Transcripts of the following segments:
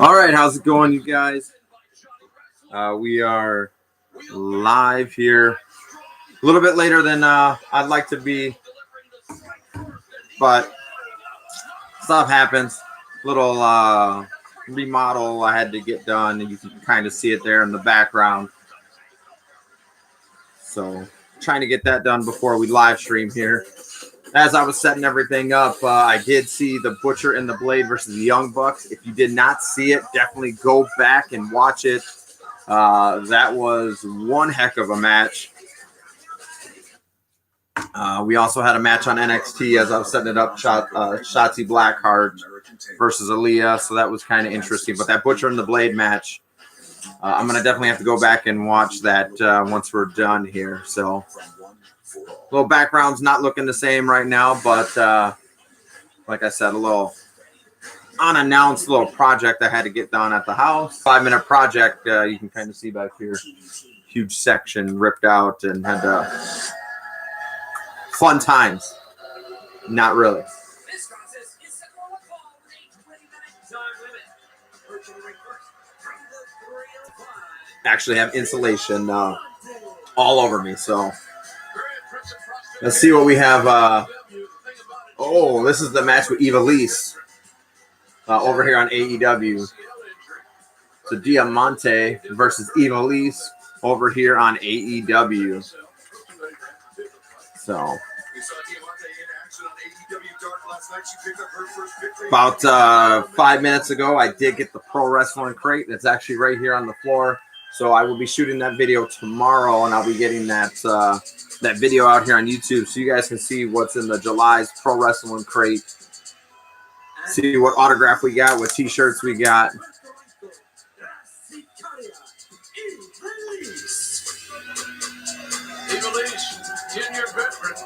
All right, how's it going, you guys? We are live here a little bit later than I'd like to be, but stuff happens. Little remodel I had to get done, and you can kind of see it there in the background. So trying to get that done before we live stream here. As I was setting everything up, I did see the Butcher and the Blade versus the Young Bucks. If you did not see it, definitely go back and watch it. That was one heck of a match. We also had a match on NXT as I was setting it up, Shotzi Blackheart versus Aaliyah, so that was kind of interesting. But that Butcher and the Blade match, I'm going to definitely have to go back and watch that once we're done here. So little background's not looking the same right now, but like I said, a little unannounced little project I had to get done at the house. 5-minute project, you can kind of see back here. Huge section ripped out and had fun times. Not really. Actually have insulation all over me, so let's see what we have. Oh, this is the match with Aew Vs over here on AEW. So Diamante versus Aew Vs over here on AEW. So about 5 minutes ago, I did get the Pro Wrestling crate. That's actually right here on the floor. So I will be shooting that video tomorrow, and I'll be getting that that video out here on YouTube so you guys can see what's in the July's Pro Wrestling crate. See what autograph we got, what T-shirts we got. Aew Vs, 10-year veteran.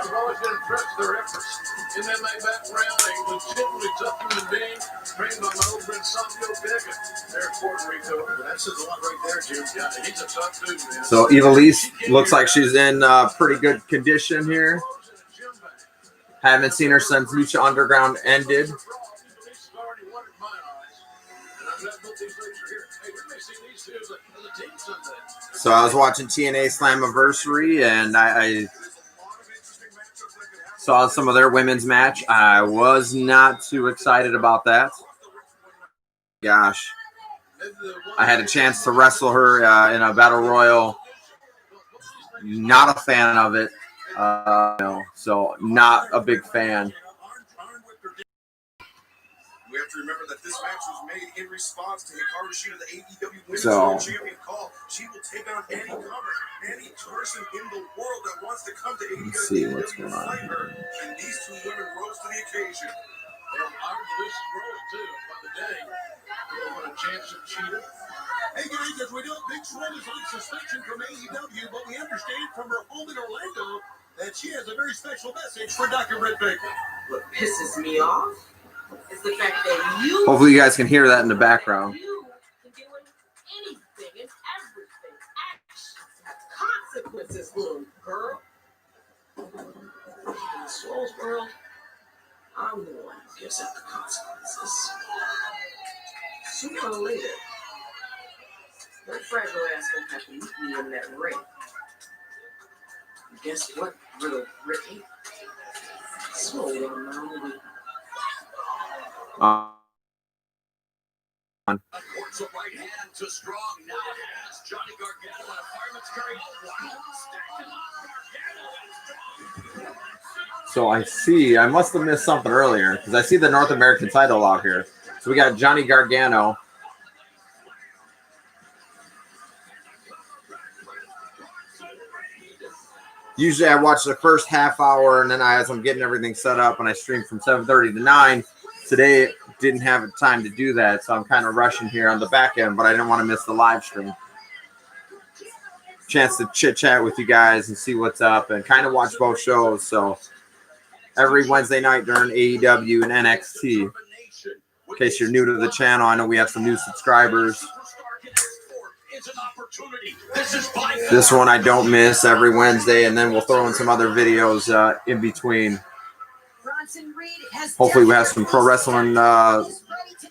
I've always been impressed with their efforts. In that background, a legitimately tough human being, trained by my old friend Savio Vega. They're in Puerto Rico. That says a lot right there, Jim. Yeah, he's a tough dude, man. So Aew Vs looks like she's in pretty good condition here. Haven't seen her since Lucha Underground ended. So I was watching TNA Slammiversary, and I saw some of their women's match. I was not too excited about that. Gosh, I had a chance to wrestle her in a battle royal. Not a fan of it. So not a big fan. We have to remember that this match was made in response to Hikaru Shida, the AEW Women's World Champion call. She will take on any comer, any person in the world that wants to come to AEW. Let's see what's going on here. And these two women rose to the occasion. And our delicious rose too. By the day, we want a chance of Shida. Hey guys, as we know, Big Swole is on suspension from AEW, but we understand from her home in Orlando that she has a very special message for Dr. Britt Baker. What pisses me off is the fact that you... Hopefully you guys can hear that in the background. You can do anything and everything. Actions have consequences, little girl. In Swole's world, I'm the one who gives out the consequences. Sooner or later, that fragile ass gonna have to meet me in that ring. And guess what, little Ricky? Swole on my own week. Right hand to strong. Now has Johnny Gargano and a fireman's carry. So I see, I must have missed something earlier because I see the North American title out here. So we got Johnny Gargano. Usually I watch the first half hour, and then as I'm getting everything set up, and I stream from 7:30 to 9. Today didn't have time to do that, so I'm kind of rushing here on the back end, but I didn't want to miss the live stream. Chance to chit chat with you guys and see what's up, and kind of watch both shows. So every Wednesday night during AEW and NXT. In case you're new to the channel, I know we have some new subscribers. This one I don't miss every Wednesday, and then we'll throw in some other videos in between. Hopefully we have some pro wrestling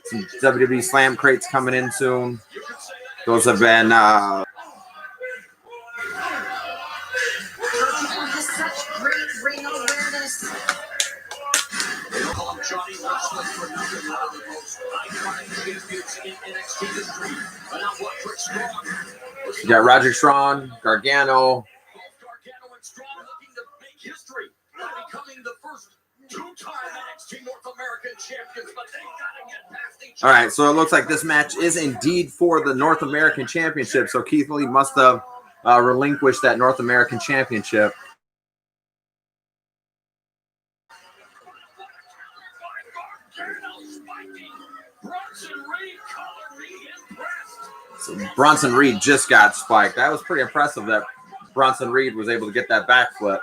Some WWE Slam crates coming in soon. Those have been Such great ring awareness. Johnny Wrestling for nothing, one of the most iconic champions in NXT history. But now what? Rick Strong. you got Roderick Strong, Gargano. Both Gargano and Strong looking to make history by becoming the first two-time NXT North American champions. But they gotta get past each All right, so it looks like this match is indeed for the North American Championship. So Keith Lee must have relinquished that North American Championship. So Bronson Reed just got spiked. That was pretty impressive that Bronson Reed was able to get that backflip.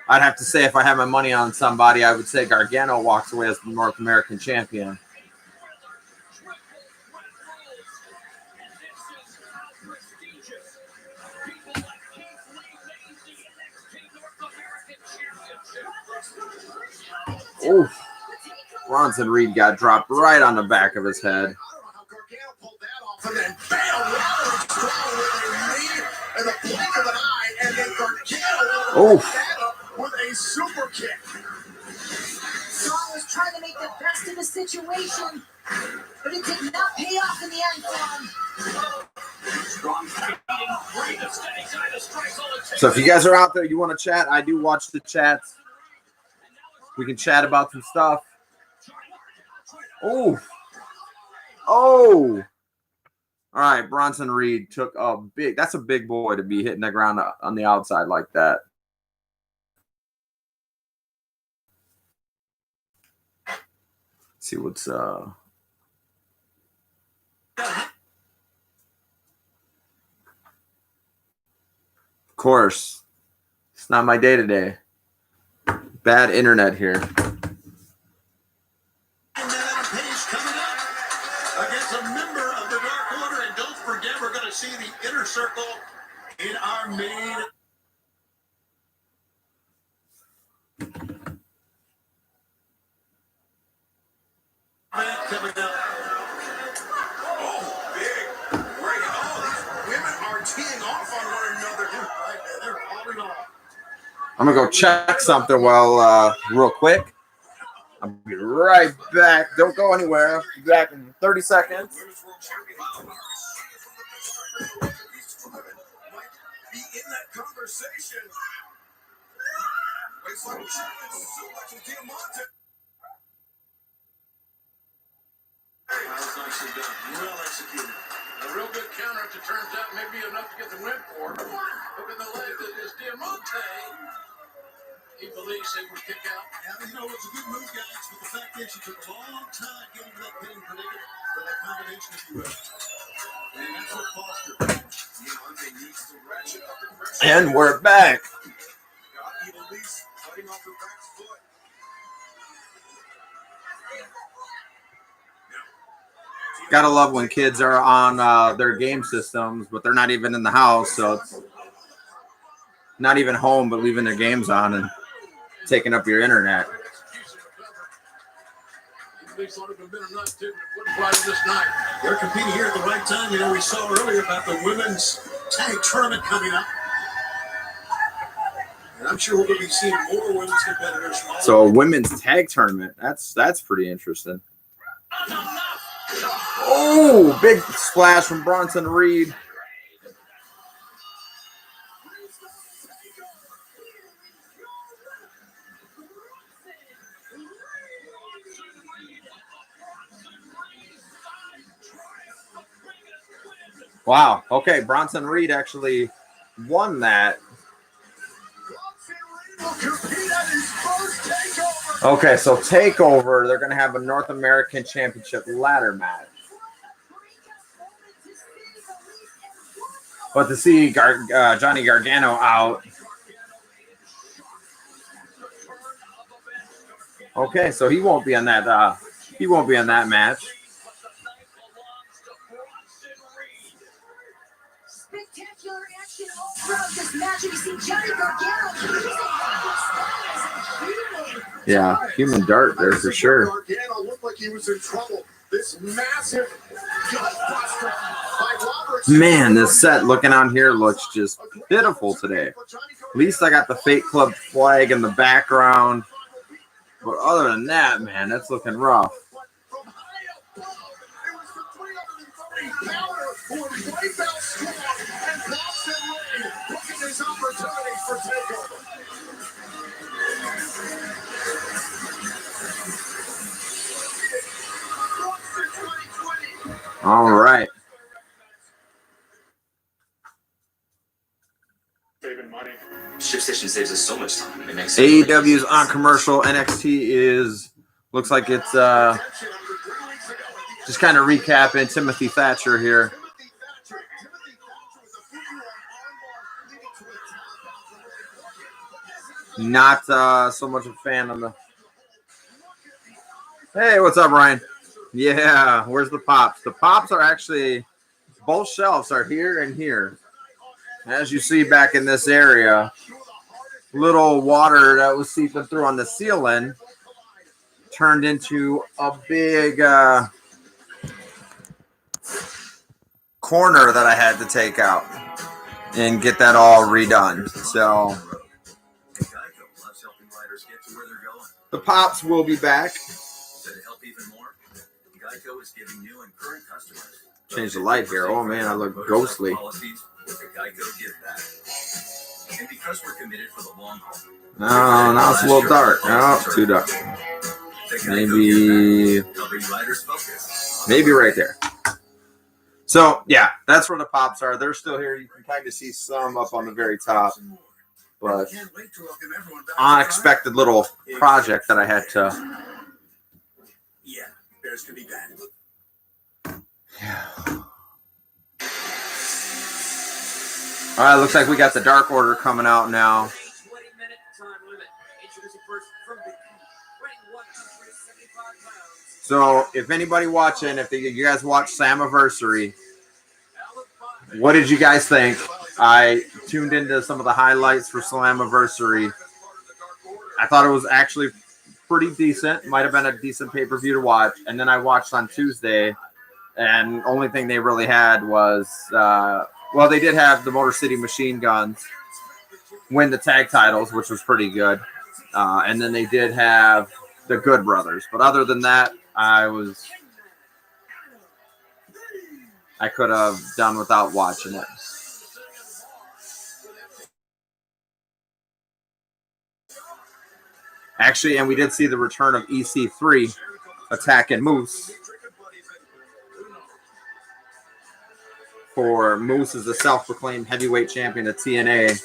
I'd have to say if I had my money on somebody, I would say Gargano walks away as the North American champion. Oof. Bronson Reed got dropped right on the back of his head. and then bam, Rollins Strong with a knee and the blink of an eye, and then Gargano with a super kick. Strong was trying to make the best of the situation, but it did not pay off in the end for him. So if you guys are out there, you want to chat, I do watch the chats. We can chat about some stuff. Oh. Oh. All right, Bronson Reed took a big, that's a big boy to be hitting the ground on the outside like that. Let's see what's Of course, it's not my day today. Bad internet here. And Adam Page coming up against a member of the Dark Order. And don't forget, we're going to see the Inner Circle in our main event coming up. Oh, big. Great. Oh, these women are teeing off on one another. They're falling off. I'm gonna go check something real quick. I'll be right back. Don't go anywhere. I'll be back in 30 seconds. Might be in that conversation. Waistline suplex with Diamante. That was nicely done. Well executed. A real good counter, as it turns out, may be enough to get the win for. Look at the leg that is Diamante. He believes they would kick out. Yeah, you know, it's a good move, guys, but the fact is, it took a long time getting to that pinning predicament for that combination, if you will. And that's what Foster. Diamante needs to ratchet up the pressure. And we're back. Got at least cutting off the back foot. Gotta love when kids are on their game systems, but they're not even in the house, so it's not even home, but leaving their games on and taking up your internet. They're competing here at the right time. You know, we saw earlier about the women's tag tournament coming up. And I'm sure we're going to be seeing more women's competitors. So a women's tag tournament. That's pretty interesting. Oh, big splash from Bronson Reed. Wow. Okay, Bronson Reed actually won that. Okay, so TakeOver, they're going to have a North American Championship ladder match. But to see Johnny Gargano out. Okay, so he won't be on that. He won't be on that match. Spectacular action all throughout this match. We see Johnny Gargano using Yeah, human dart there for sure. Gargano looked like like he was in trouble. This massive gutbuster by Roberts. Man, this set looking on here looks just pitiful today. At least I got the Fate Club flag in the background. But other than that, man, that's looking rough. All right. ShipStation saves us so much time. It makes AEW's on commercial. NXT looks like it's just kind of recapping Timothy Thatcher here. Not so much a fan of the. Hey, what's up, Ryan? Yeah, where's the pops? The pops are actually, both shelves are here and here. As you see back in this area, little water that was seeping through on the ceiling turned into a big corner that I had to take out and get that all redone. So the pops will be back. Change the light here. Oh man, I look ghostly. No, now it's a little dark. Oh, too dark. Maybe right there. So yeah, that's where the pops are. They're still here. You can kind of see some up on the very top. But unexpected little project that I had to. Yeah, Bears could be bad. Yeah. All right, looks like we got the Dark Order coming out now. So if anybody watching, if you guys watch Slammiversary, what did you guys think? I tuned into some of the highlights for Slammiversary. I thought it was actually pretty decent. Might have been a decent pay-per-view to watch. And then I watched on Tuesday, and the only thing they really had was, well, they did have the Motor City Machine Guns win the tag titles, which was pretty good. And then they did have the Good Brothers. But other than that, I could have done without watching it. Actually, and we did see the return of EC3 attacking Moose. For Moose is the self-proclaimed heavyweight champion of TNA.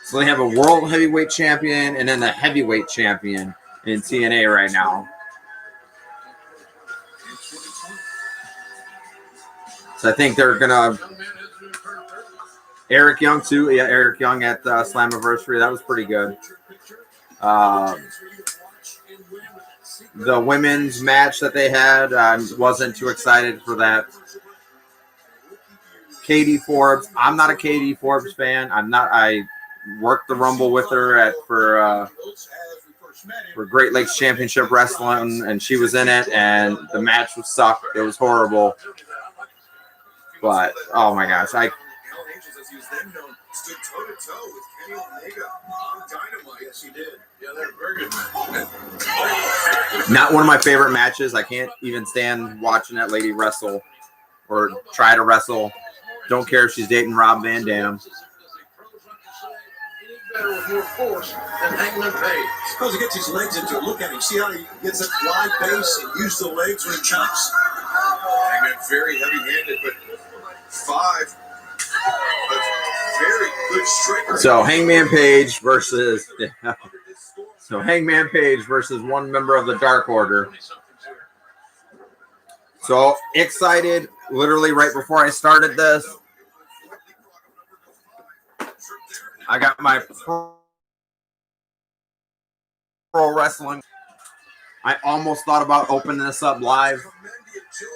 So they have a world heavyweight champion and then a heavyweight champion in TNA right now. So I think they're going to... Eric Young, too. Yeah, Eric Young at Slammiversary. That was pretty good. The women's match that they had, I wasn't too excited for that. Katie Forbes. I'm not a Katie Forbes fan. I worked the Rumble with her for Great Lakes Championship Wrestling, and she was in it, and the match was sucked. It was horrible. But, oh my gosh, Stood toe-to-toe with Kenny Omega on Dynamite. Yes, he did. Yeah, they're very good match. Not one of my favorite matches. I can't even stand watching that lady wrestle or try to wrestle. Don't care if she's dating Rob Van Dam. With more force than Hangman Page. Suppose he gets his legs into it. Look at him. See how he gets a wide base and uses the legs when he chops? Hangman very heavy-handed, but 5. Very good striker. So Hangman Page versus one member of the Dark Order. So excited, literally right before I started this. I got my pro wrestling. I almost thought about opening this up live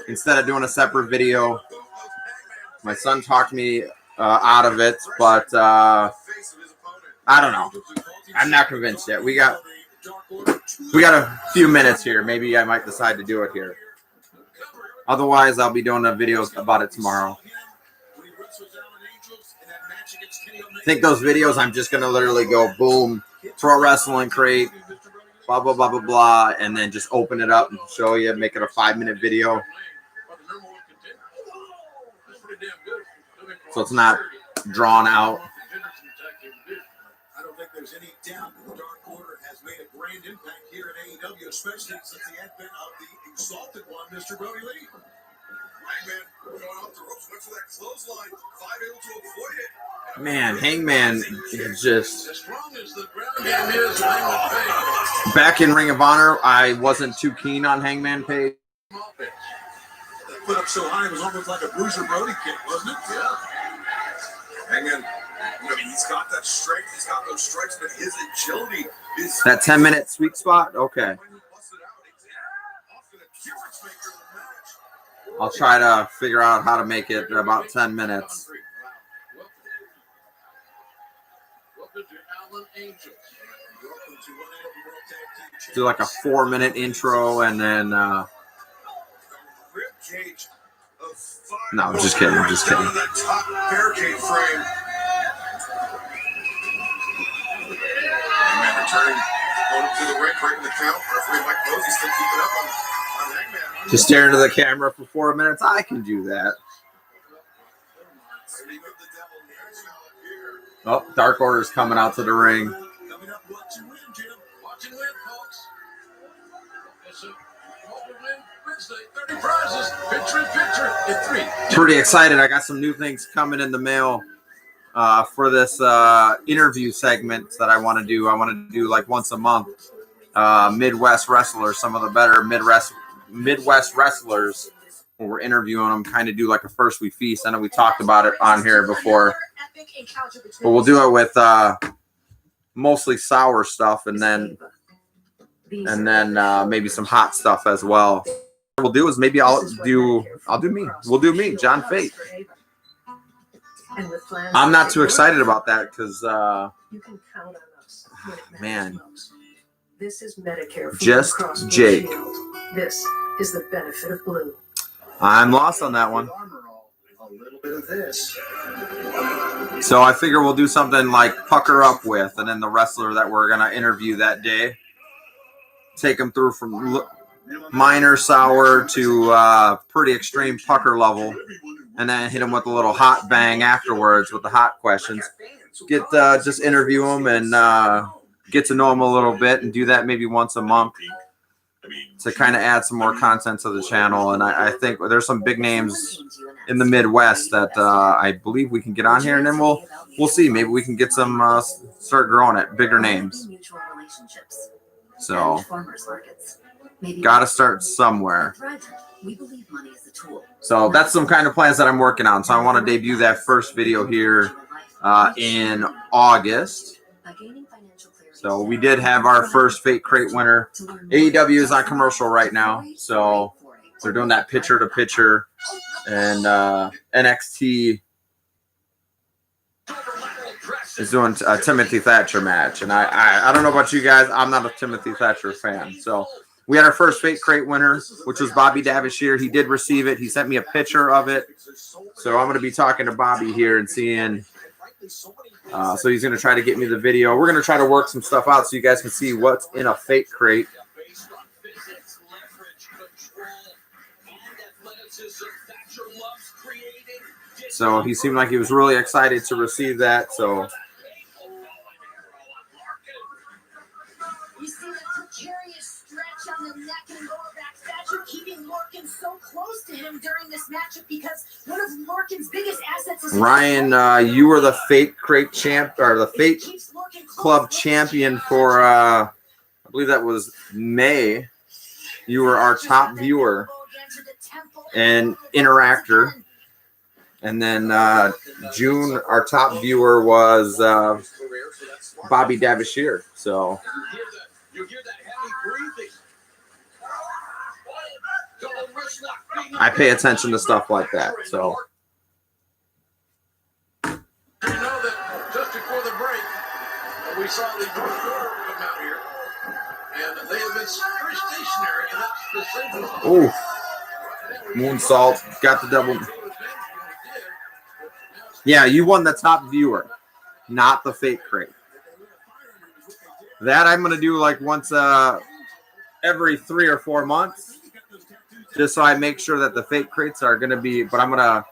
instead of doing a separate video. My son talked me out of it, but I don't know. I'm not convinced yet. We got We got a few minutes here. Maybe I might decide to do it here. Otherwise, I'll be doing a video about it tomorrow. I think those videos, I'm just going to literally go, boom, pro wrestling crate, blah, blah, blah, blah, blah, and then just open it up and show you, make it a 5-minute video. So it's not drawn out. I don't think there's any doubt that the Dark Order has made a grand impact here at AEW, especially since the advent of the exalted one, Mr. Brody Lee. Hangman going off the ropes, went for that clothesline, able to avoid it. Man, Hangman is just... As strong as the ground game is, Hangman Page. Back in Ring of Honor, I wasn't too keen on Hangman Page. That put up so high, it was almost like a Bruiser Brody kick, wasn't it? Yeah. Hangman, I mean, he's got that strength, he's got those strikes, but his agility is... That 10-minute sweet spot? Okay. I'll try to figure out how to make it about 10 minutes. Do like a 4-minute intro and then... No, I'm just kidding. I'm just kidding. Barricade frame. Hangman returning, going up to the ring, breaking the count. Referee Mike Posey still keeping up on Hangman. Just stare into the camera for 4 minutes. I can do that. Oh, Dark Order's coming out to the ring. Coming up, watch and win, Jim. Watch and win, folks. It's a win Wednesday. 30 prizes. Picture in picture in 3. Pretty excited. I got some new things coming in the mail for this interview segment that I want to do. I want to do like once a month. Midwest wrestlers, some of the better Midwest wrestlers, when we're interviewing them, kind of do like a First We Feast. I know we talked about it on here before, but we'll do it with mostly sour stuff and then maybe some hot stuff as well. What we'll do is maybe I'll do me. We'll do me, John Fate. I'm not too excited about that because man, this is Medicare. Just Jake. This is the benefit of blue. I'm lost on that one. A little bit of this. So I figure we'll do something like Pucker Up With, and then the wrestler that we're going to interview that day, take them through from minor sour to pretty extreme pucker level, and then hit them with a little hot bang afterwards with the hot questions. Just interview them and get to know them a little bit, and do that maybe once a month to kind of add some more content to the channel. And I think there's some big names in the Midwest that I believe we can get on here, and then we'll see. Maybe we can get some start growing it, bigger names. So got to start somewhere. So that's some kind of plans that I'm working on. So I want to debut that first video here in August. So we did have our first Fate Crate winner. AEW is on commercial right now, so they're doing that picture to picture, and NXT is doing a Timothy Thatcher match. And I don't know about you guys, I'm not a Timothy Thatcher fan. So we had our first Fate Crate winner, which was Bobby Davishire. He did receive it. He sent me a picture of it. So I'm going to be talking to Bobby here and seeing. So he's going to try to get me the video. We're going to try to work some stuff out so you guys can see what's in a Fate Crate. So he seemed like he was really excited to receive that. So you see the precarious stretch on the neck and lower back statue, keeping Lorcan so close to him during this matchup because one of Lorcan's biggest assets is Ryan, you were the Fate Crate champ, or the Fate Club champion for I believe that was May. You were our top viewer and interactor. And then June, our top viewer was Bobby Davishire. So I pay attention to stuff like that. So You know that just before the break, we saw the Dark Order come out here, And they have been very stationary, and that's the same as Ooh, moonsault, got the double. Yeah, you won the top viewer, not the fake crate. That I'm gonna do like once every 3 or 4 months, just so I make sure that the fake crates are gonna be. But I'm gonna,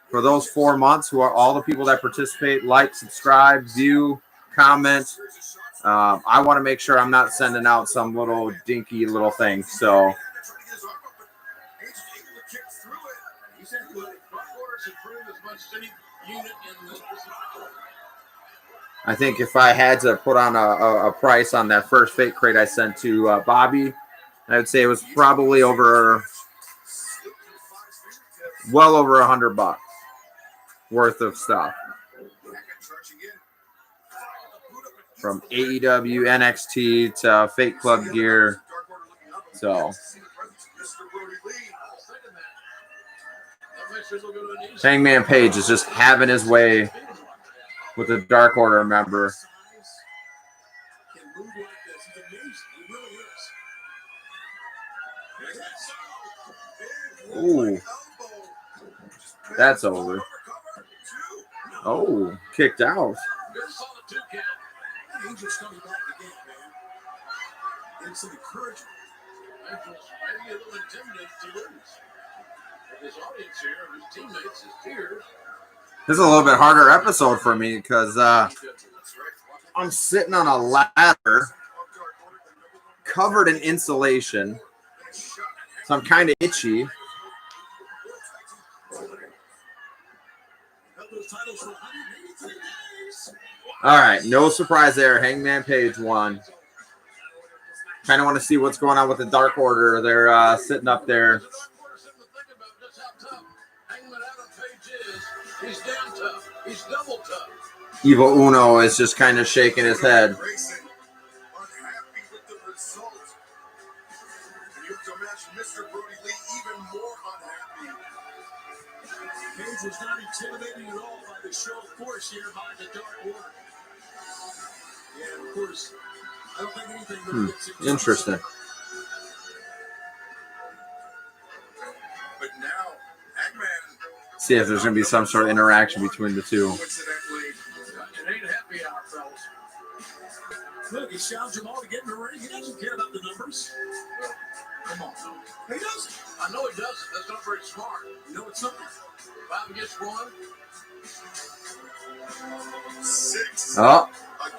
for those 4 months, who are all the people that participate, like, subscribe, view, comment. I want to make sure I'm not sending out some little dinky little thing. So I think if I had to put on a price on that first fake crate I sent to Bobby, I would say it was probably well over $100 worth of stuff. From AEW, NXT to fake club gear. So Hangman Page is just having his way with the Dark Order member. Ooh. That's over. Oh, kicked out. Angel's coming back again, man. It's an encouragement. Angel's maybe a little intimidated to lose. But his audience here, his teammates, his peers. This is a little bit harder episode for me because I'm sitting on a ladder covered in insulation, so I'm kind of itchy. All right, no surprise there. Hangman Page won. Kind of want to see what's going on with the Dark Order. They're sitting up there. Evil Uno is just kind of shaking his head. Page was not intimidated at all by the show of force here by the Dark Order. Yeah, of course. I don't think anything really gets it. Interesting. But now, Hangman. See if there's going to be some sort of interaction between the two. Coincidentally, it ain't happy hour, fellas. Look, he shouts them all to get in the ring. He doesn't care about the numbers. Come on, no. He doesn't. I know he doesn't. That's not very smart. You know it's something. Bobby gets one. 6. Oh.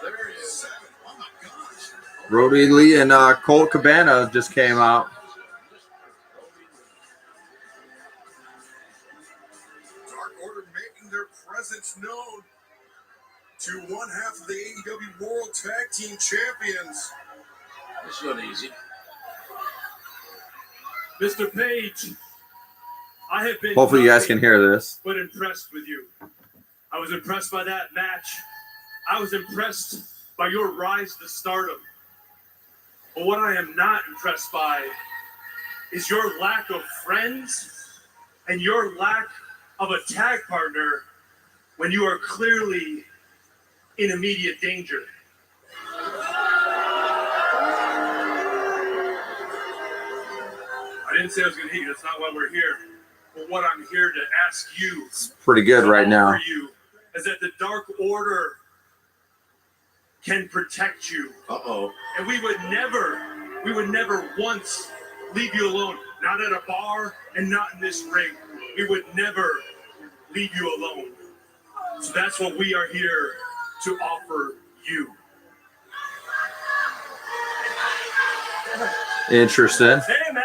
There he is. 7. Oh my gosh. Brody Lee and Colt Cabana just came out. Dark Order making their presence known to one half of the AEW World Tag Team Champions. This wasn't easy. Mr. Page, I have been Hopefully you guys can hear this. but impressed with you. I was impressed by that match. I was impressed by your rise to stardom. But what I am not impressed by is your lack of friends and your lack of a tag partner when you are clearly in immediate danger. I didn't say I was going to hit you. That's not why we're here. But what I'm here to ask you, Pretty good right now. you, is that the Dark Order can protect you. Uh-oh. And we would never once leave you alone. Not at a bar and not in this ring. We would never leave you alone. So that's what we are here to offer you. Interesting. Hey man,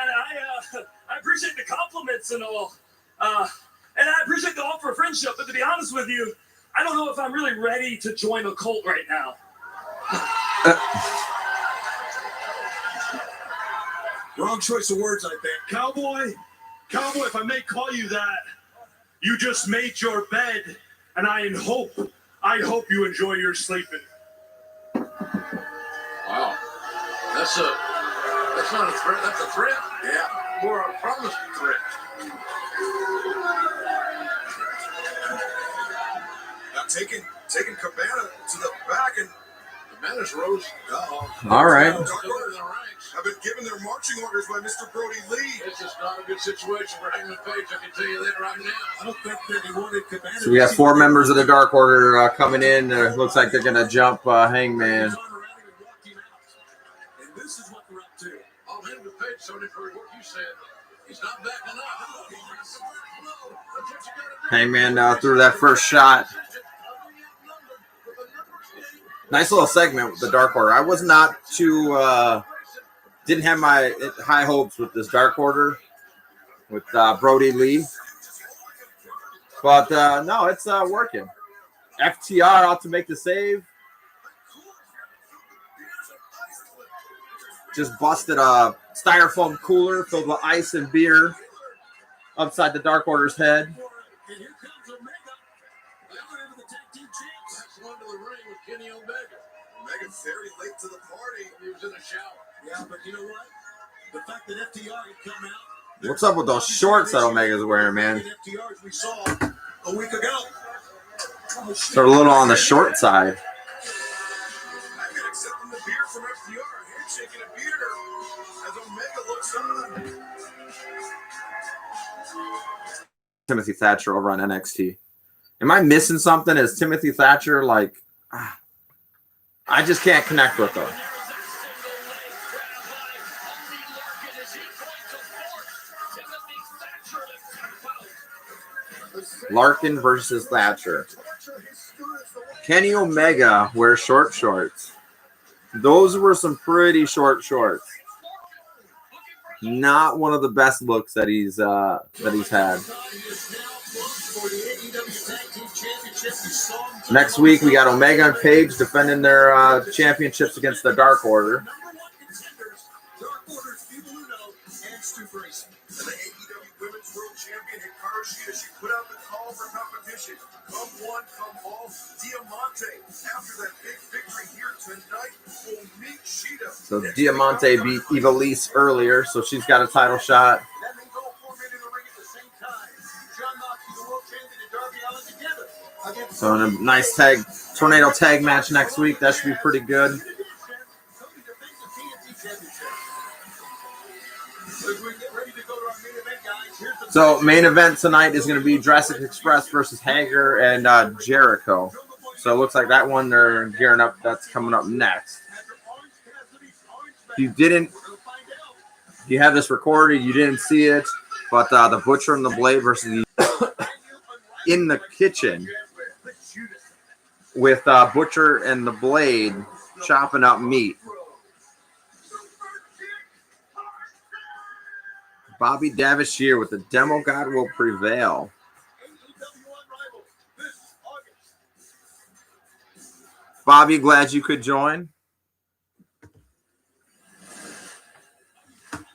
I appreciate the compliments and all. And I appreciate the offer of friendship, but to be honest with you, I don't know if I'm really ready to join a cult right now. Wrong choice of words, I think. Cowboy, if I may call you that, you just made your bed, and I hope you enjoy your sleeping. Wow. That's not a threat, that's a threat. Yeah. More a promised threat. Now taking Cabana to the back, and the Manus Rose. All right. I've been given their marching orders by Mr. Brody Lee. This is not a good situation for Hangman Page. I can tell you that right now. I don't think that he wanted Cabana. So we got 4 members of the Dark Order coming in. Looks like they're gonna jump Hangman. And this is what they're up to. I'll hand the Page, Tony, for what you said. He's not backing up. Hangman threw that first shot. Nice little segment with the Dark Order. I was not too, didn't have my high hopes with this Dark Order with Brody Lee. But no, it's working. FTR out to make the save. Just busted a styrofoam cooler filled with ice and beer upside the Dark Order's head. And here comes Omega. Coming into the tag team champs. That's one to the ring with Kenny Omega. Omega's very late to the party. He was in the shower. Yeah, but you know what? The fact that FTR had come out. What's up with those shorts that Omega's wearing, man? FTRs we saw a week ago. They're a little on the short side. I've been accepting the beer from FTR. Handshaking a beer as Omega looks on. Timothy Thatcher over on NXT. Am I missing something? Is Timothy Thatcher like... I just can't connect with her. Larkin versus Thatcher. Kenny Omega wears short shorts. Those were some pretty short shorts. Not one of the best looks that he's had. Next week we got Omega and Page defending their championships against the Dark Order. The AEW Women's World Champion Hikaru Shida, she put out the call for competition. Come one, come all. Diamante, after that big victory here tonight, will meet Shida. So Diamante beat Ivelisse earlier, so she's got a title shot. That means all 4 men in the ring at the same time. John Moxley, the world champion, and Darby Allin together. So in a nice tornado tag match next week, that should be pretty good. So main event tonight is going to be Jurassic Express versus Hager and Jericho. So it looks like that one they're gearing up. That's coming up next. If you have this recorded, you didn't see it, but the Butcher and the Blade versus the in the kitchen with Butcher and the Blade chopping up meat. Bobby Davishire with the Demo God Will Prevail. Bobby, glad you could join.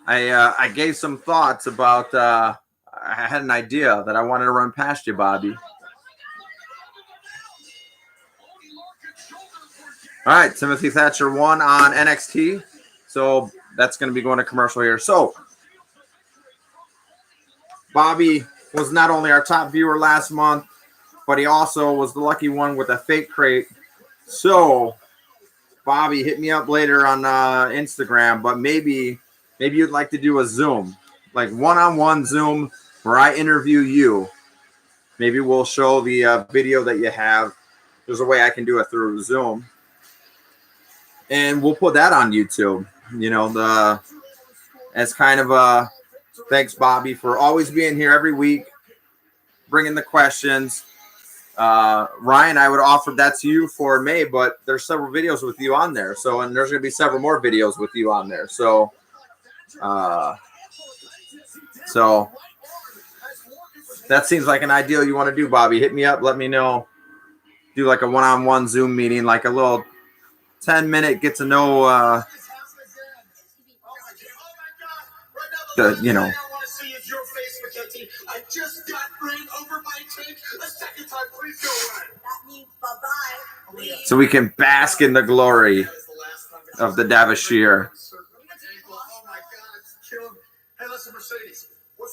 I gave some thoughts about, I had an idea that I wanted to run past you, Bobby. All right, Timothy Thatcher won on NXT. So that's going to be going to commercial here. So Bobby was not only our top viewer last month, but he also was the lucky one with a fake crate. So, Bobby, hit me up later on Instagram, but maybe you'd like to do a Zoom, like one-on-one Zoom where I interview you. Maybe we'll show the video that you have. There's a way I can do it through Zoom. And we'll put that on YouTube. You know, as kind of a... Thanks, Bobby, for always being here every week, bringing the questions. Ryan, I would offer that to you for May, but there's several videos with you on there. So, and there's going to be several more videos with you on there. So, that seems like an ideal you want to do, Bobby. Hit me up. Let me know. Do like a one-on-one Zoom meeting, like a little 10-minute get to know, you know. I just got ran over by a tank a second time. Please go on. That means bye-bye. So we can bask in the glory of the Davishire. Oh my God, it's killing. Hey, listen, Mercedes.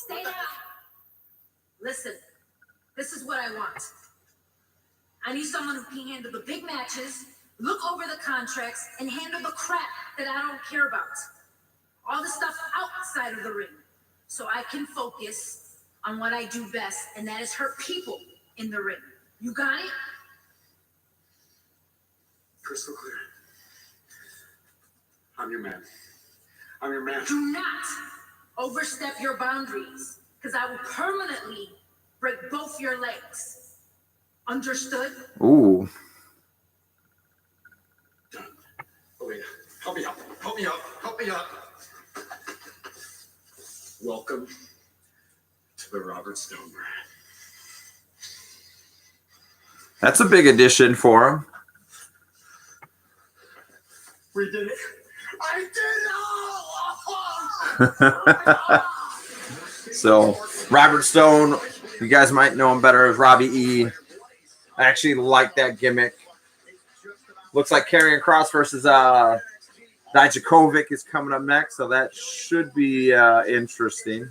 Stay down. Listen, this is what I want. I need someone who can handle the big matches look over the contracts, and handle the crap that I don't care about. All the stuff outside of the ring. So I can focus on what I do best, and that is hurt people in the ring. You got it? Crystal clear. I'm your man. I'm your man. Do not overstep your boundaries, because I will permanently break both your legs. Understood? Ooh. Oh, yeah. Help me up. Help me up. Help me up. Welcome to the Robert Stone brand. That's a big addition for him. We did it. I did it! So, Robert Stone, you guys might know him better as Robbie E. I actually like that gimmick. Looks like Karrion Kross versus Dijakovic is coming up next, so that should be interesting.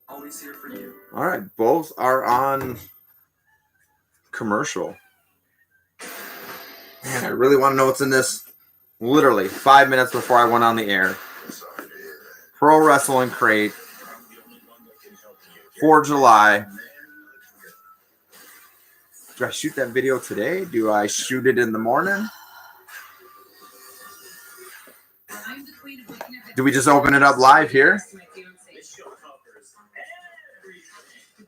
Always here for you. All right, both are on commercial. Man, I really want to know what's in this. Literally 5 minutes before I went on the air. Pro Wrestling Crate for July. Do I shoot that video today? Do I shoot it in the morning? Do we just open it up live here?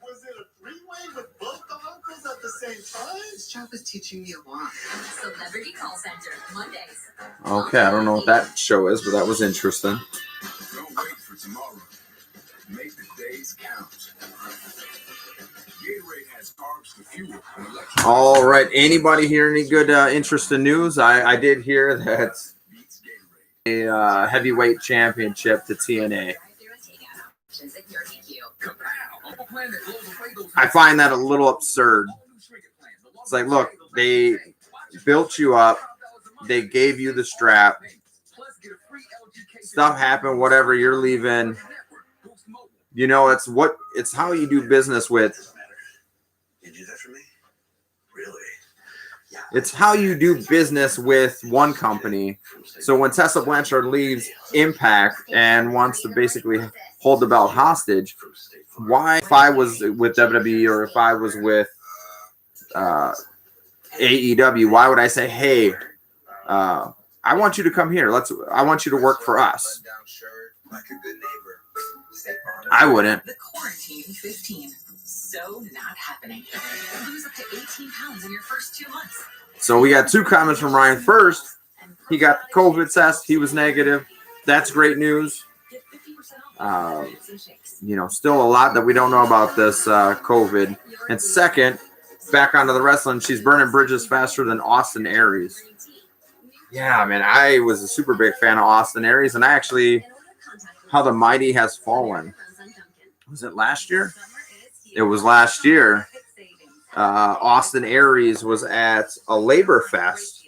Was it a three-way with both the uncles at the same time? This job is teaching me a lot. Celebrity Call Center, Mondays. Okay, I don't know what that show is, but that was interesting. Don't wait for tomorrow. Make the days count. Gatorade has carbs to fuel and electrolytes. All right, anybody hear any good interesting news? I did hear that a heavyweight championship to TNA. I find that a little absurd. It's like, look, they built you up. They gave you the strap. Stuff happened, whatever, you're leaving. You know, it's how you do business with. You do that for me? Really? Yeah. It's how you do business with one company. So when Tessa Blanchard leaves Impact and wants to basically hold the belt hostage, why, if I was with WWE or if I was with AEW, why would I say, hey, I want you to come here. I want you to work for us. I wouldn't. The quarantine 15. So not happening. Lose up to 18 pounds in your first 2 months. So we got two comments from Ryan. First, he got the COVID test. He was negative. That's great news. You know, still a lot that we don't know about this COVID. And second, back onto the wrestling, she's burning bridges faster than Austin Aries. Yeah, man, I was a super big fan of Austin Aries, and I actually, How the Mighty Has Fallen. Was it last year? It was last year. Austin Aries was at a Labor Fest.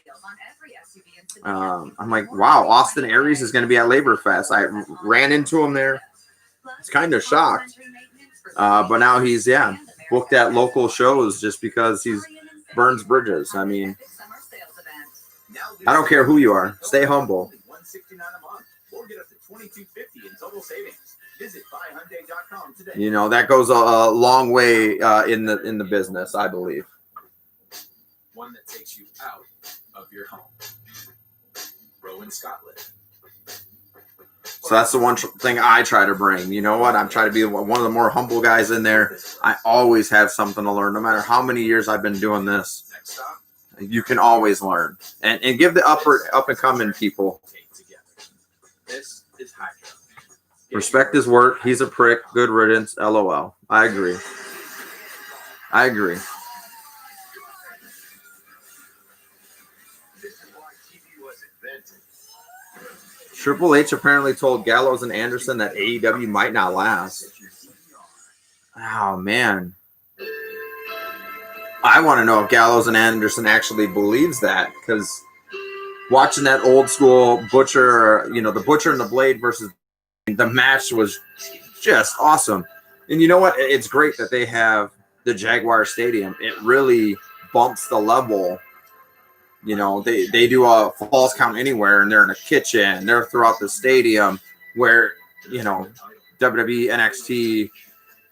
I'm like, wow, Austin Aries is going to be at Labor Fest. I ran into him there. I was kind of shocked. But now he's, booked at local shows just because he's burns bridges. I mean, I don't care who you are. Stay humble. You know, that goes a long way in the business, I believe. One that takes you out of your home. Rowan Scotland. So that's the one thing I try to bring. You know what? I'm trying to be one of the more humble guys in there. I always have something to learn, no matter how many years I've been doing this. Next stop. You can always learn. And give the up and coming people. This is Hydro. Respect his work. He's a prick. Good riddance. LOL. I agree. This is why TV was invented. Triple H apparently told Gallows and Anderson that AEW might not last. Oh, man. I want to know if Gallows and Anderson actually believes that, because watching that old school Butcher, the Butcher and the Blade versus The match was just awesome. And you know what? It's great that they have the Jaguar Stadium. It really bumps the level. You know, they do a falls count anywhere, and they're in a kitchen. They're throughout the stadium where, you know, WWE, NXT,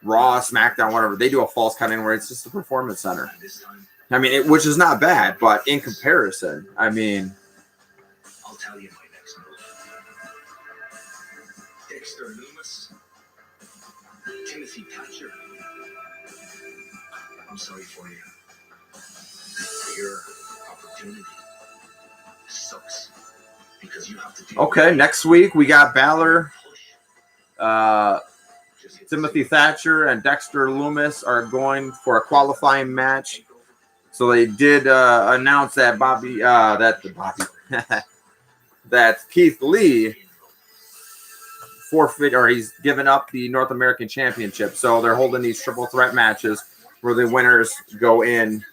Raw, SmackDown, whatever, they do a falls count anywhere. It's just a performance center. I mean, which is not bad, but in comparison, I mean, I'll tell you my next move. Dexter Loomis, Timothy Thatcher. I'm sorry for you. Your opportunity sucks because you have to do. Okay, next week we got Balor, Timothy Thatcher, and Dexter Loomis are going for a qualifying match. So they did announce that that Keith Lee forfeit, or he's given up the North American Championship. So they're holding these triple threat matches where the winners go in.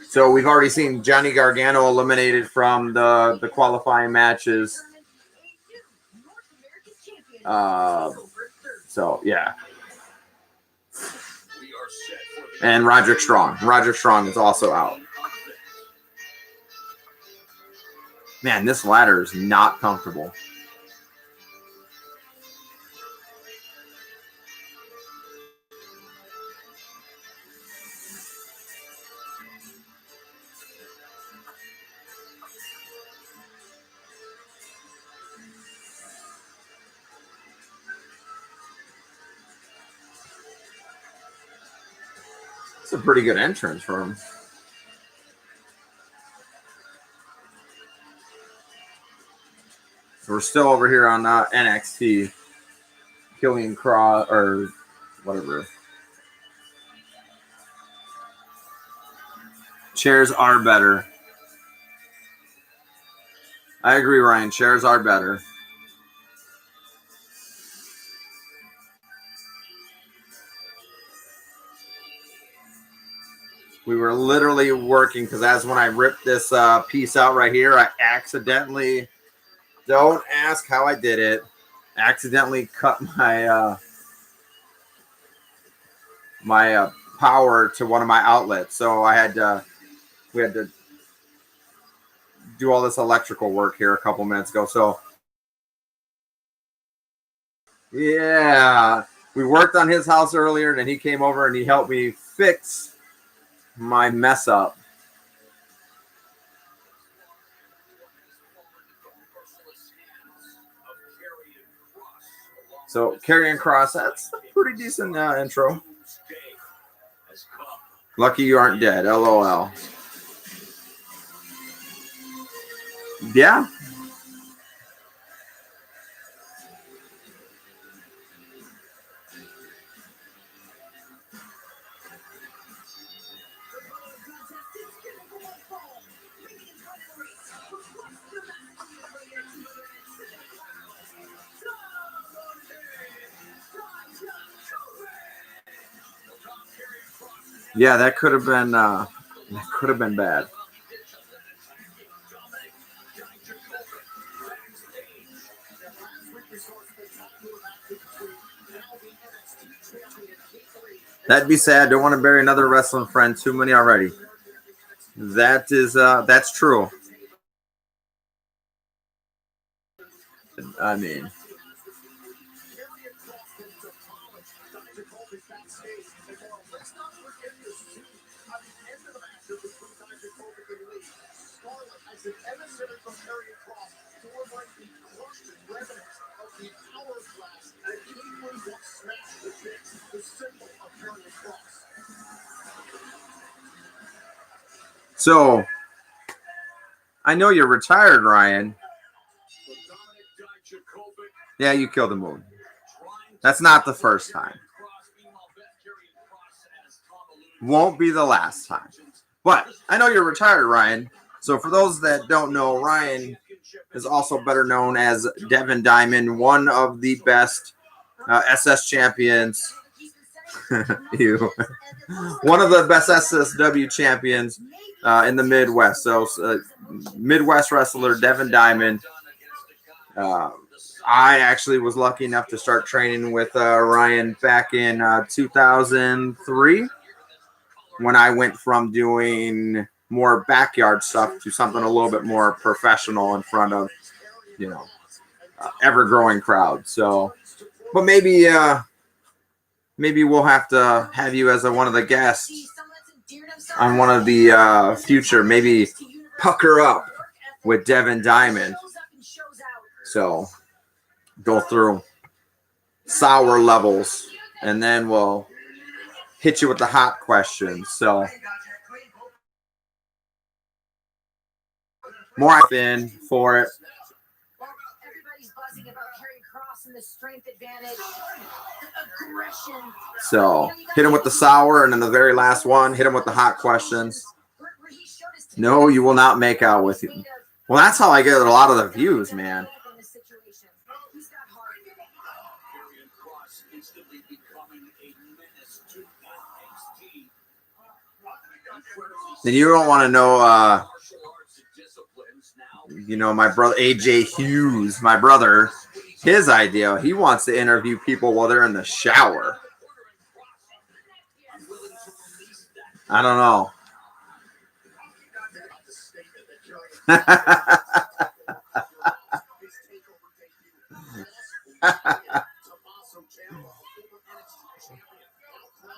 So we've already seen Johnny Gargano eliminated from the qualifying matches. So yeah. And Roderick Strong. Roderick Strong is also out. Man, this ladder is not comfortable. It's a pretty good entrance for him. So we're still over here on NXT. Killian Cross, or whatever. Chairs are better. I agree, Ryan. Chairs are better. We were literally working because that's when I ripped this piece out right here. I accidentally, don't ask how I did it, accidentally cut my power to one of my outlets. So we had to do all this electrical work here a couple minutes ago. So yeah, we worked on his house earlier, and then he came over and he helped me fix my mess up. So Karrion Kross, that's a pretty decent intro. Lucky you aren't dead. LOL. Yeah. Yeah, that could have been bad. That'd be sad. Don't want to bury another wrestling friend. Too many already. That's true. I mean, so I know you're retired, Ryan. Yeah, you killed the moon. That's not the first time. Won't be the last time. But I know you're retired, Ryan. So for those that don't know, Ryan is also better known as Devin Diamond, one of the best SS champions Ew. One of the best SSW champions in the Midwest. So, Midwest wrestler Devin Diamond. I actually was lucky enough to start training with Ryan back in 2003 when I went from doing more backyard stuff to something a little bit more professional in front of, ever-growing crowd. So, but maybe we'll have to have you as one of the guests on one of the future, maybe Pucker Up with Devin Diamond. So go through sour levels, and then we'll hit you with the hot questions. So more in for it. Everybody's buzzing about Karrion Kross and the strength advantage, the aggression. So hit him with the sour, and then the very last one, hit him with the hot questions. No, you will not make out with you. Well, that's how I get a lot of the views, man. Then you don't want to know, my brother, AJ Hughes, my brother, his idea. He wants to interview people while they're in the shower. I don't know.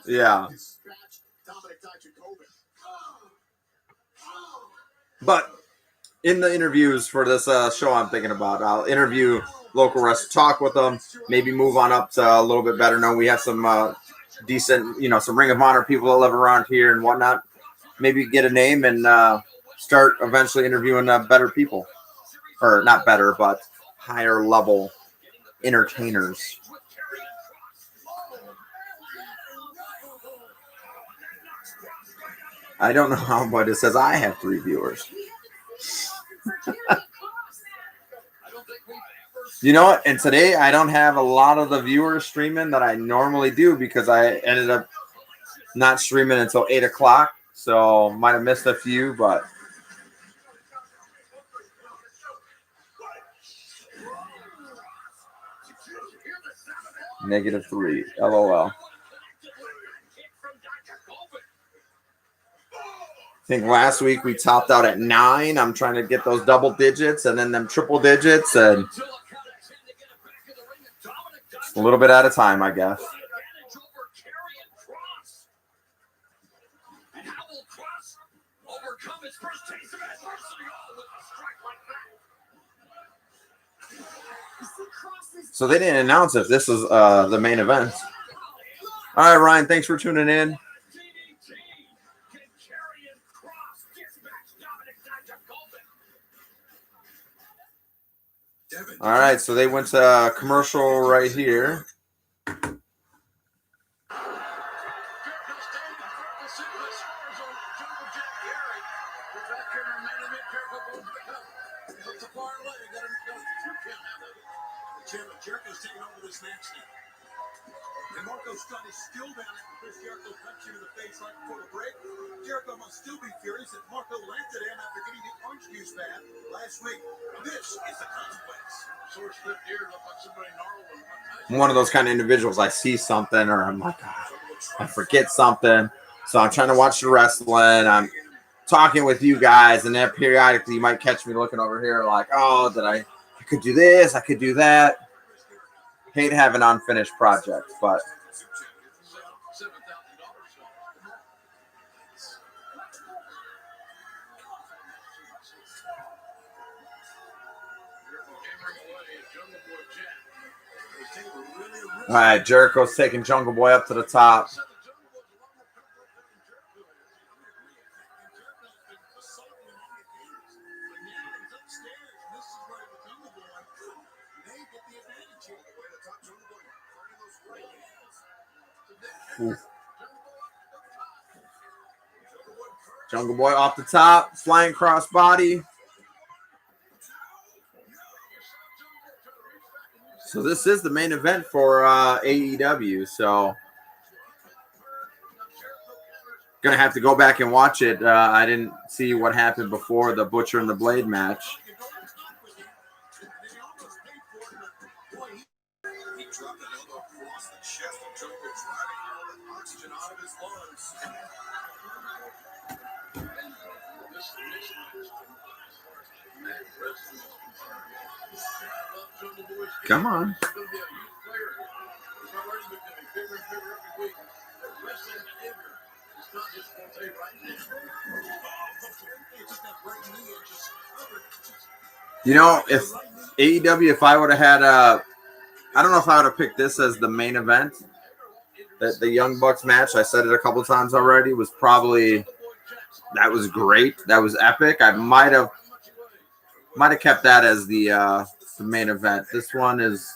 Yeah. But in the interviews for this show I'm thinking about, I'll interview local wrestlers, talk with them, maybe move on up to a little bit better known. We have some decent, some Ring of Honor people that live around here and whatnot. Maybe get a name and start eventually interviewing better people. Or not better, but higher level entertainers. I don't know how, but it says I have 3 viewers. You know what? And today I don't have a lot of the viewers streaming that I normally do because I ended up not streaming until 8 o'clock. So might have missed a few, but -3. LOL. I think last week we topped out at 9. I'm trying to get those double digits and then them triple digits, and a little bit at a time, I guess. So they didn't announce if this is the main event. All right, Ryan, thanks for tuning in. All right, so they went to commercial right here. Jericho's taking over this match now. And Marco's gun is still down after Chris Jericho punched him in the face right before the break. Jericho must still be furious that Marco laughed at him after getting the orange juice bath last week. This is the consequence. Source flipped ear looked like somebody gnarled. I'm one of those kind of individuals. I see something or I'm like, I forget something. So I'm trying to watch the wrestling. I'm talking with you guys, and then periodically you might catch me looking over here like, oh, I could do this, I could do that. Hate having unfinished projects, but all right, Jericho's taking Jungle Boy up to the top. Ooh. Jungle Boy off the top, flying cross body. So this is the main event for AEW. So Gonna have to go back and watch it. I didn't see what happened before the Butcher and the Blade match. He dropped an elbow across the chest of Djokovic, driving all the oxygen out of his lungs. This mismatch, that wrestling is concerned. Come on. He's going to be a huge player. He's already becoming bigger and bigger every week. The wrestling behavior is not just Forte right now. He took that right knee and just covered. You know, if AEW, if I would have had I don't know if I would have picked this as the main event. The Young Bucks match, I said it a couple times already, was probably, that was great. That was epic. I might have kept that as the main event. This one is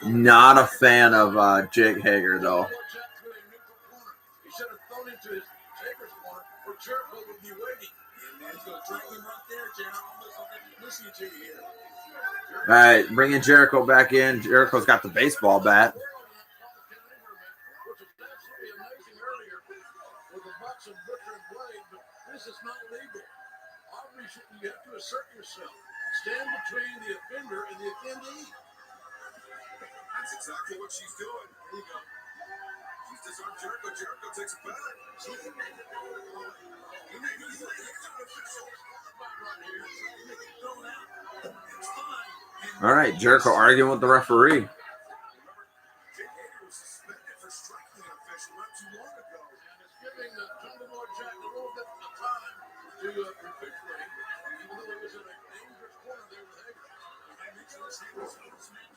not a fan of Jake Hager, though. He should have thrown into his Taker's corner where Jericho would be waiting. He's going to drag him right there, Jericho. I'm listening to you here. All right, bringing Jericho back in. Jericho's got the baseball bat. Which was absolutely amazing earlier with the Bucks and Butcher and Blade, but this is not legal. Obviously, you have to assert yourself. Stand between the offender and the offendee. That's exactly what she's doing. There you go. She's disarmed Jericho. Jericho takes it back. All right, Jericho arguing with the referee. Jake Hager was suspended for striking an official not too long ago. And it's giving Jungle Boy Jack a little bit of time to recuperate, even though he was in a dangerous corner there with Hager. I mentioned this Hager was suspended.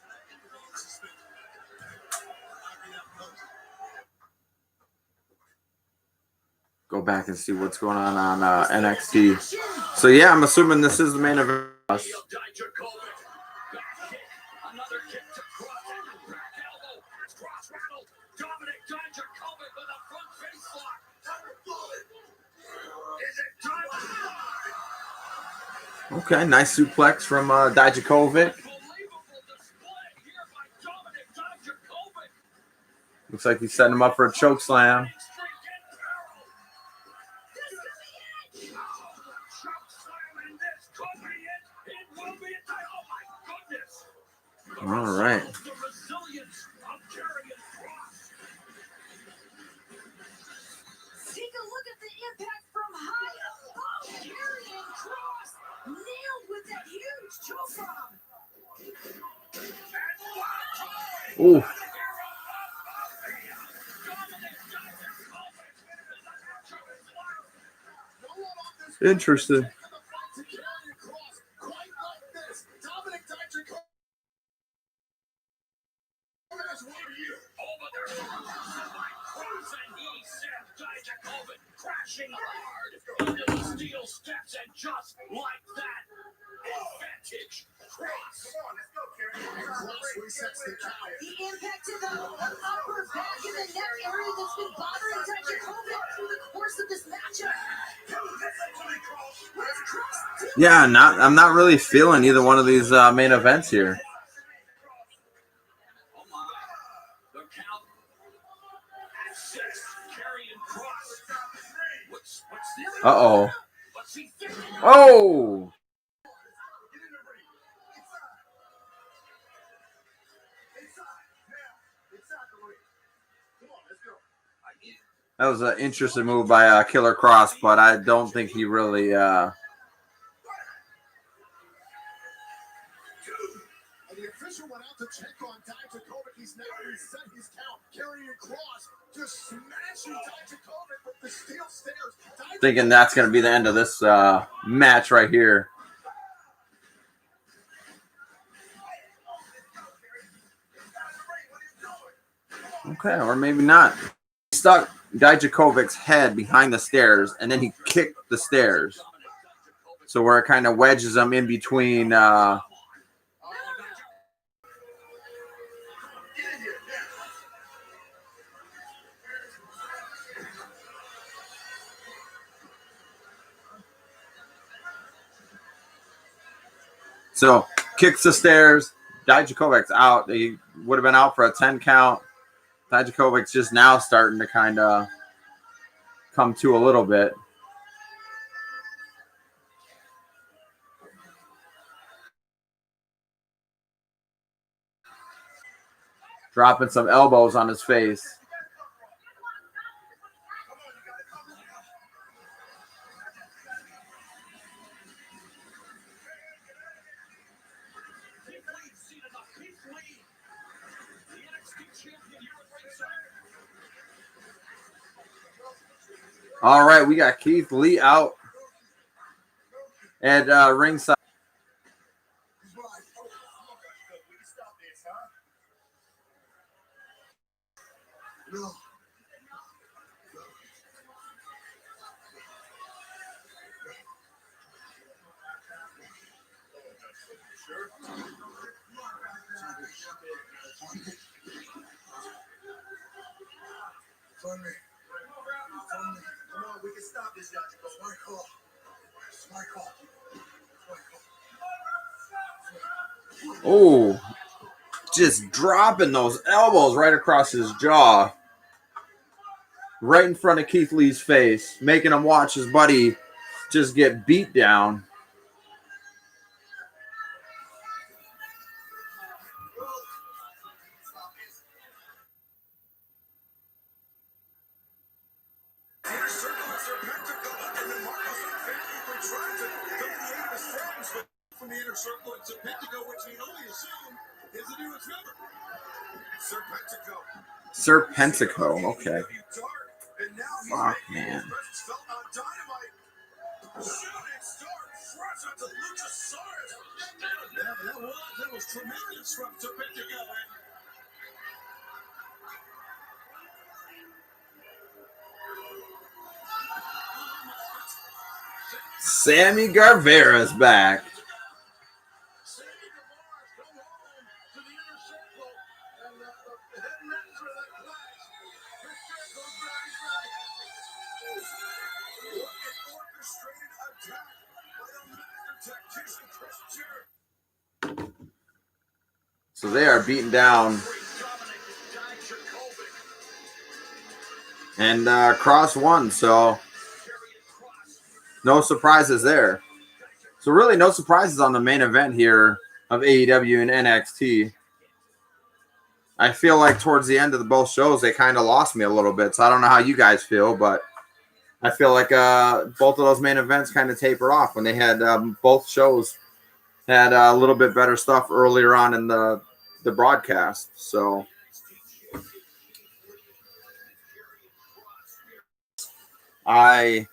Go back and see what's going on NXT. So yeah, I'm assuming this is the main event. Another kick to cross and back elbow. Cross rattle. Dominic Dijakovic with a front face lock. Is it time? Okay, nice suplex from Dijakovic. Unbelievable display here by Dominic Dijakovic. Looks like he's setting him up for a choke slam. All right. The resilience of Karrion Kross. Take a look at the impact from high above. Karrion Kross nailed with that huge choke bomb. Ooh. Interesting. Crashing hard into the steel steps, and just like that, advantage cross. Come on, let's go, Karrion. Cross resets the count. The impact to the upper back in the neck area that's been bothering Dijakovic through the course of this matchup. What is Kross doing? Yeah, I'm not really feeling either one of these main events here. Oh my. The count at 6. Karrion Kross. What's the Uh-oh. What's he thinking? Oh! That was an interesting move by Killer Kross, but I don't think he really And the official went out to check on Dijakovic. He's now reset his count. Karrion Kross just smashing Dijakovic with the steel stairs. thinking that's going to be the end of this match right here. Okay, or maybe not. He stuck Dijakovic's head behind the stairs, and then he kicked the stairs. So where it kind of wedges him in between. So kicks the stairs. Dijakovic's out. He would have been out for a 10 count. Dijakovic's just now starting to kind of come to a little bit. Dropping some elbows on his face. All right, we got Keith Lee out at ringside. No. Fund me. Come on, we can stop this, Dr. It's my call. It's my call. Oh, just dropping those elbows right across his jaw. Right in front of Keith Lee's face, making him watch his buddy just get beat down. From the inner circle into Pentago, which we only assume is the newest member. Serpentico, okay. And now he's Fuck, making man. his presence felt on Dynamite. Shooting star fresh out to Luchasaurus. That was tremendous from Serpentico. Sammy Guevara's back. So they are beaten down. And Cross won, so no surprises there. So really no surprises on the main event here of AEW and NXT. I feel like towards the end of both shows, they kind of lost me a little bit. So I don't know how you guys feel, but I feel like both of those main events kind of tapered off when they had both shows had a little bit better stuff earlier on in the broadcast. So I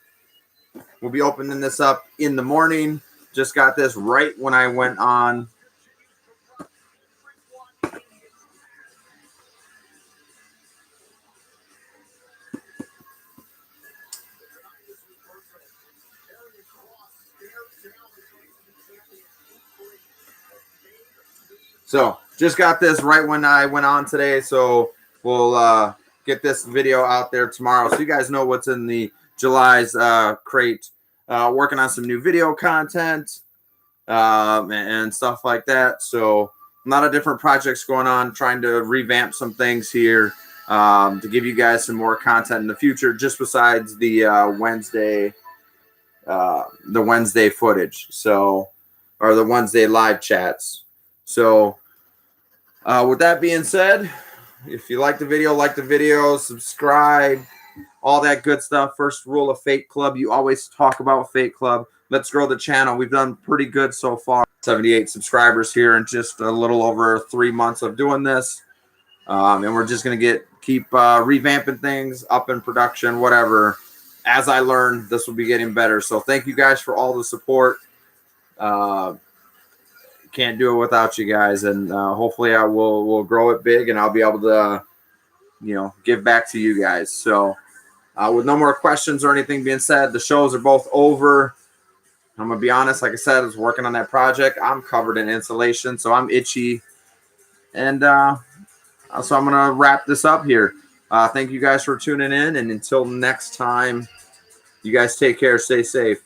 will be opening this up in the morning. Just got this right when I went on. So just got this right when I went on today. So we'll get this video out there tomorrow. So you guys know what's in the July's crate. Working on some new video content and stuff like that. So a lot of different projects going on, trying to revamp some things here to give you guys some more content in the future, just besides the Wednesday footage. So, or the Wednesday live chats. So with that being said, if you like the video, subscribe, all that good stuff. First rule of Fate Club, you always talk about Fate Club. Let's grow the channel. We've done pretty good so far. 78 subscribers here in just a little over 3 months of doing this. And we're just going to keep revamping things, up in production, whatever. As I learn, this will be getting better. So thank you guys for all the support. Can't do it without you guys. And hopefully I will grow it big and I'll be able to, give back to you guys. So with no more questions or anything being said, the shows are both over. I'm going to be honest. Like I said, I was working on that project. I'm covered in insulation, so I'm itchy. And so I'm going to wrap this up here. Thank you guys for tuning in. And until next time, you guys take care. Stay safe.